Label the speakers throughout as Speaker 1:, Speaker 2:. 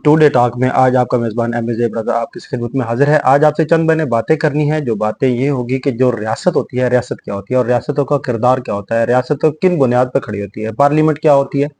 Speaker 1: To day talk में आज आपका मेज़बान एमजे ब्रदर आपकी खिदमत में हाजिर है। आज आपसे चंद मैंने बातें करनी है। जो बातें ये होगी कि जो रियासत होती है, रियासत क्या होती है और रियासतों का किरदार क्या होता है, रियासत किन बुनियाद पर खड़ी होती है, पार्लियामेंट क्या होती है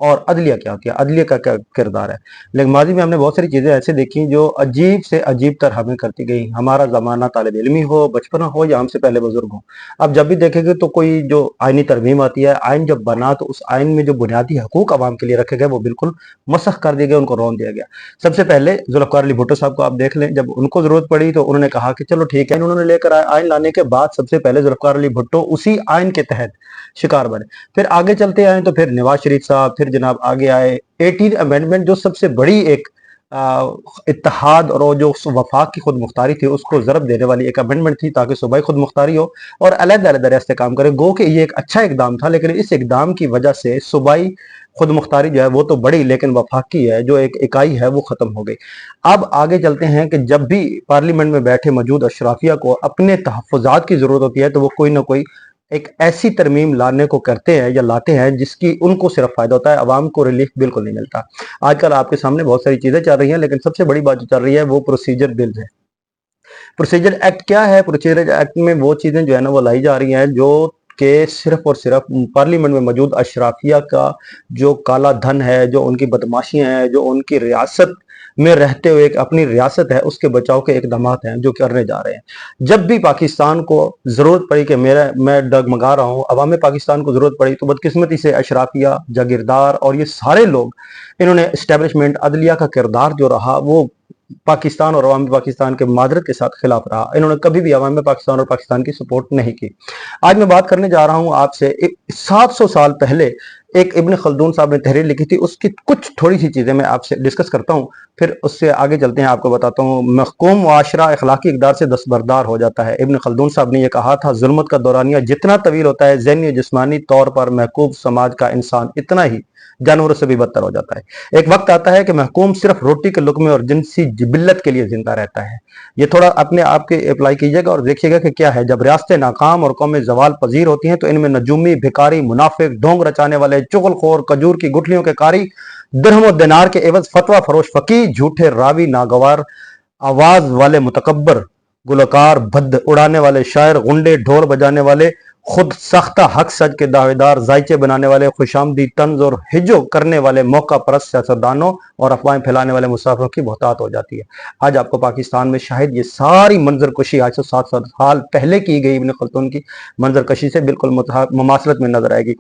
Speaker 1: और अदलिया क्या होती है, अदलिया का क्या किरदार है। लेकिन माजी में हमने बहुत सारी चीज़ें ऐसे देखी जो अजीब से अजीब तर हमें करती गई। हमारा ज़माना तालिब इल्मी हो, बचपना हो या हमसे पहले बुजुर्ग हो, अब जब भी देखेंगे तो कोई जो आइनी तरमीम आती है, आइन जब बना तो उस आइन में जो बुनियादी हकूक आवाम के लिए रखे गए वो बिल्कुल मसख कर दिए गए, उनको रौन दिया गया। सबसे पहले जुल्फ़िकार अली भुट्टो साहब को आप देख लें, जब उनको ज़रूरत पड़ी तो उन्होंने कहा कि चलो ठीक है, उन्होंने लेकर आए। आइन लाने के बाद सबसे पहले जुल्फ़िकार अली भुट्टो उसी आइन के तहत शिकार बने। फिर आगे चलते आए तो फिर नवाज शरीफ साहब, फिर जनाब आगे आए 18 अमेंडमेंट, जो सबसे बड़ी एक इत्तेहाद और जो वफाक की खुद मुख्तारी थी उसको ज़रब देने वाली एक अमेंडमेंट थी, ताकि सूबाई खुद मुख्तारी हो और अलग-अलग रियासतें काम करें। गो कि ये एक अच्छा इकदाम था, लेकिन इस इकदाम की वजह से सूबाई खुद मुख्तारी जो है वो तो बड़ी, लेकिन वफाकी है जो एक इकाई है वो खत्म हो गई। अब आगे चलते हैं कि जब भी पार्लियामेंट में बैठे मौजूद अशराफिया को अपने तहफ़्फ़ुज़ात की ज़रूरत होती है तो वो कोई ना कोई एक ऐसी तरमीम लाने को करते हैं या लाते हैं जिसकी उनको सिर्फ फायदा होता है, आवाम को रिलीफ बिल्कुल नहीं मिलता। आजकल आपके सामने बहुत सारी चीजें चल रही हैं, लेकिन सबसे बड़ी बात जो चल रही है वो प्रोसीजर बिल है। प्रोसीजर एक्ट क्या है? प्रोसीजर एक्ट में वो चीजें जो है ना वो लाई जा रही हैं जो कि सिर्फ और सिर्फ पार्लियामेंट में मौजूद अशराफिया का जो काला धन है, जो उनकी बदमाशियां हैं, जो उनकी रियासत में रहते हुए एक अपनी रियासत है उसके बचाव के इकदाम हैं जो करने जा रहे हैं। जब भी पाकिस्तान को जरूरत पड़ी कि मैं डगमगा रहा हूँ, अवाम पाकिस्तान को जरूरत पड़ी, तो बदकिस्मती से अशराफिया, जागीरदार और ये सारे लोग, इन्होंने इस्टेब्लिशमेंट अदलिया का किरदार जो रहा वो पाकिस्तान और अवाम पाकिस्तान के मादरत के साथ खिलाफ रहा। इन्होंने कभी भी अवाम पाकिस्तान और पाकिस्तान की सपोर्ट नहीं की। आज मैं बात करने जा रहा हूं आपसे 700 साल पहले एक इब्न खल्दून साहब ने तहरीर लिखी थी, उसकी कुछ थोड़ी सी चीजें मैं आपसे डिस्कस करता हूं, फिर उससे आगे चलते हैं। आपको बताता हूं, महकूम मुआशरा अखलाकी इक़दार से दस्तबरदार हो जाता है। इब्न खल्दून साहब ने यह कहा था, जुल्मत का दौरानिया जितना तवील होता है, ज़हनी जिस्मानी तौर पर महकूम समाज का इंसान इतना ही जानवरों से भी बदतर हो जाता है। एक वक्त आता है कि महकूम सिर्फ रोटी के लुकमे और जिनसी जिबिल्लत के लिए जिंदा रहता है। ये थोड़ा अपने आप के अप्लाई कीजिएगा और देखिएगा कि क्या है। जब रियासतें नाकाम और कौमें जवाल पजीर होती हैं तो इनमें नजूमी, भिकारी, मुनाफिक, ढोंग रचाने वाले, चुगलखोर, खजूर की गुठलियों के कारी, दिरहम और दिनार के एवज फतवा फरोश फकीर, झूठे रावी, नागवार आवाज वाले मुतकब्बर, गुलकार, भद्द उड़ाने वाले शायर, गुंडे, ढोल बजाने वाले, खुद सख्ता हक सच के दावेदार, जायचे बनाने वाले, खुशामदी तंज और हिजो करने वाले मौका परस्त सियासतदानों और अफवाहें फैलाने वाले मुसाफिरों की बहुतात हो जाती है। आज आपको पाकिस्तान में शायद ये सारी मंजरकशी आज से 700 साल पहले की गई इब्न खल्दून की मंजरकशी से बिल्कुल मुमासलत में नजर आएगी।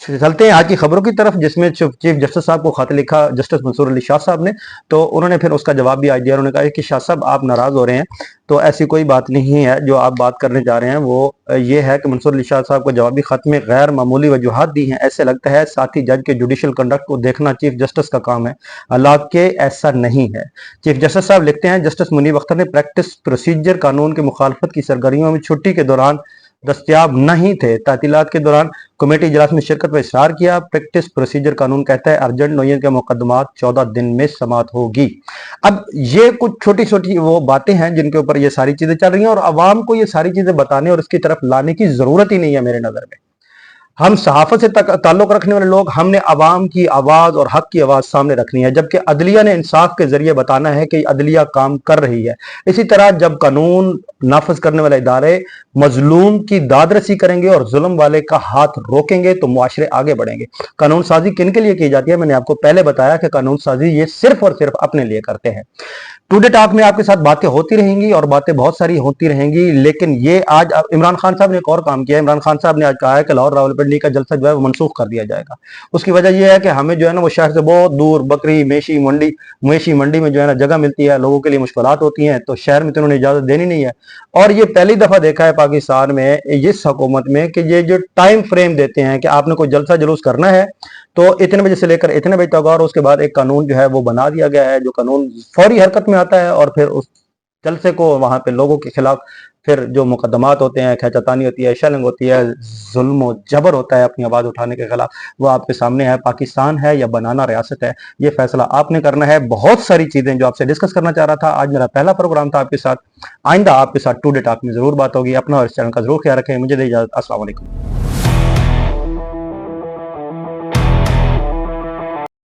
Speaker 1: चलते हैं आज की खबरों की तरफ, जिसमें चीफ जस्टिस साहब को खत लिखा जस्टिस मंसूर अली शाह साहब ने, तो उन्होंने फिर उसका जवाब भी आज दिया। उन्होंने कहा कि शाह साहब आप नाराज हो रहे हैं, तो ऐसी कोई बात नहीं है। जो आप बात करने जा रहे हैं वो ये है कि मंसूर अली शाह साहब को जवाबी खत में गैर मामूली वजूहात दी हैं। ऐसे लगता है साथी जज के जुडिशल कंडक्ट को देखना चीफ जस्टिस का काम है, हालांकि ऐसा नहीं है। चीफ जस्टिस साहब लिखते हैं, जस्टिस मुनीब अख्तर ने प्रैक्टिस प्रोसीजर कानून की मुखालफत की सरगर्मियों में छुट्टी के दौरान दस्तयाब नहीं थे, तातीलात के दौरान कमेटी इजलास में शिरकत पर इशरार किया। प्रैक्टिस प्रोसीजर कानून कहता है अर्जेंट नोयत के मुकदमात 14 दिन में समाप्त होगी। अब ये कुछ छोटी छोटी वो बातें हैं जिनके ऊपर ये सारी चीजें चल रही हैं और आवाम को ये सारी चीजें बताने और इसकी तरफ लाने की जरूरत ही नहीं है मेरे नजर में। हम सहाफत से ताल्लुक रखने वाले लोग, हमने अवाम की आवाज और हक की आवाज सामने रखनी है, जबकि अदलिया ने इंसाफ के जरिए बताना है कि अदलिया काम कर रही है। इसी तरह जब कानून नाफज करने वाले इदारे मजलूम की दादरसी करेंगे और जुल्म वाले का हाथ रोकेंगे तो मुआशरे आगे बढ़ेंगे। कानून साजी किन के लिए की जाती है? मैंने आपको पहले बताया कि कानून साजी ये सिर्फ और सिर्फ अपने लिए करते हैं। टुडे टॉक में आपके साथ बातें होती रहेंगी और बातें बहुत सारी होती रहेंगी, लेकिन ये आज इमरान खान साहब ने एक और काम किया। इमरान खान साहब ने आज कहा है कि लाहौर रावलपिंडी का जलसा जो है वो मनसूख कर दिया जाएगा। उसकी वजह यह है कि हमें जो है ना वो शहर से बहुत दूर बकरी मेशी मंडी में जो है ना जगह मिलती है, लोगों के लिए मुश्किलात होती हैं, तो शहर में तो उन्होंने इजाजत देनी नहीं है। और ये पहली दफा देखा है पाकिस्तान में इस हुकूमत में कि ये जो टाइम फ्रेम देते हैं कि आपने कोई जलसा जुलूस करना है तो इतने बजे से लेकर इतने बजे तक, और उसके बाद एक कानून जो है वो बना दिया गया है, जो कानून फौरी हरकत में आता है और फिर उस जलसे को वहां पे लोगों के खिलाफ फिर जो मुकदमात होते हैं, खैचतानी होती है, शेलिंग होती है, जुल्म जबर होता है अपनी आवाज उठाने के खिलाफ, वो आपके सामने है। पाकिस्तान है या बनाना रियासत है, ये फैसला आपने करना है। बहुत सारी चीजें जो आपसे डिस्कस करना चाह रहा था, आज मेरा पहला प्रोग्राम था आपके साथ। आइंदा आपके साथ टुडे टॉक में जरूर बात होगी। अपना और इस चैनल का जरूर ख्याल रखें। मुझे दे इजाजत। अस्सलाम वालेकुम।